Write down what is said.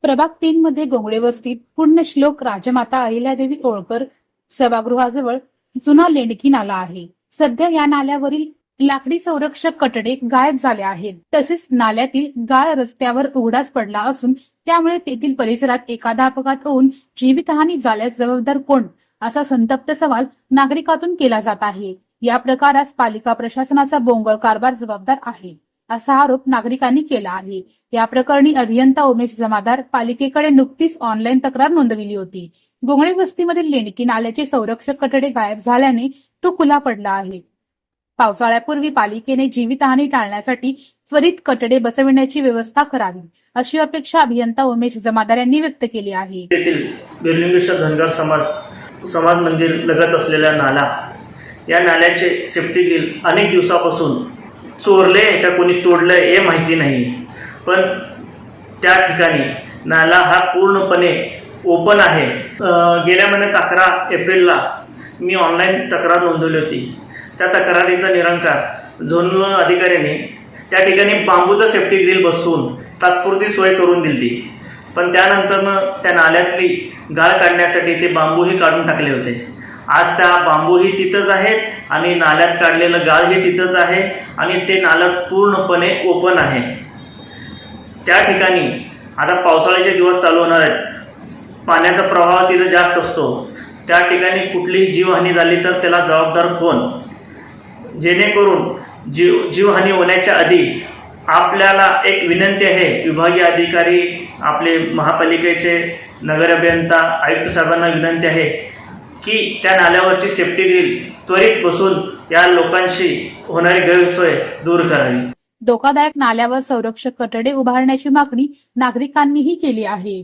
प्रभाग 3 मध्ये गोंगडे वस्तीत पुण्यश्लोक राजमाता अहिल्यादेवी होळकर सभागृहाजवळ जुना लेंडकी नाला आहे। सध्या या नाल्यावरील लाकडी संरक्षक कठडे गायब झाले आहेत। तसेच नाल्यातील गाळ रस्त्यावर उघडाच पडला असून त्यामुळे तेथील परिसरात एखादा अपघात होऊन जीवितहानी झाल्यास जबाबदार कोण, असा संतप्त सवाल नागरिकातून केला जात आहे। या प्रकारास पालिका प्रशासनाचा बोंगळ कारभार जबाबदार आहे, असा आरोप नागरिकांनी केला आहे। या प्रकरणी अभियंता उमेश जमादार पालिकेकडे नुकतीच ऑनलाईन तक्रार नोंदविली होती। गोंगडे वस्तीमधील लेंडकी नाल्याचे संरक्षक कठडे गायब झाल्याने तो खुला पडला आहे। पावसाळ्यापूर्वी पालिकेने जीवितहानी टाळण्यासाठी त्वरित कठडे बसविण्याची व्यवस्था करावी, अशी अपेक्षा अभियंता उमेश जमादार यांनी व्यक्त केली आहे। येथील बिरलिंगेश्वर धनगर समाज मंदिर लगत असलेला नाला, या नाल्याचे सेफ्टी ग्रिल अनेक दिवसापासून चोरले का कोणी तोडले हे माहिती नाही, पण त्या ठिकाणी नाला हा पूर्णपणे ओपन आहे। गेल्या महिन्यात 11 एप्रिलला मी ऑनलाईन तक्रार नोंदवली होती। त्या तक्रारीचा निराकार झोनल अधिकाऱ्याने त्या ठिकाणी बांबूचा सेफ्टी ग्रिल बसवून तात्पुरती सोय करून दिली, पण त्यानंतर त्या नाल्यातली गाळ काढण्यासाठी ते बांबूही काढून टाकले होते। आज त्या बांबूही तिथंच आहेत आणि नाल्यात काढलेलं गाळही तिथंच आहे आणि ते नालं पूर्णपणे ओपन आहे। त्या ठिकाणी आता पावसाळ्याचे दिवस चालू होणार आहेत, पाण्याचा प्रवाह तिथं जास्त असतो। त्या ठिकाणी कुठलीही जीवहानी झाली तर त्याला जबाबदार कोण, जेणेकरून जीवहानी होण्याच्या आधी आपल्याला एक विनंती आहे, विभागीय अधिकारी, आपले महापालिकेचे नगर अभियंता, आयुक्त साहेबांना विनंती आहे की त्या नाल्यावरची सेफ्टी ग्रिल त्वरित बसून या लोकांची होणारी गैरसोय दूर करावी। धोकादायक नाल्यावर संरक्षक कठडे उभारण्याची मागणी नागरिकांनीही केली आहे।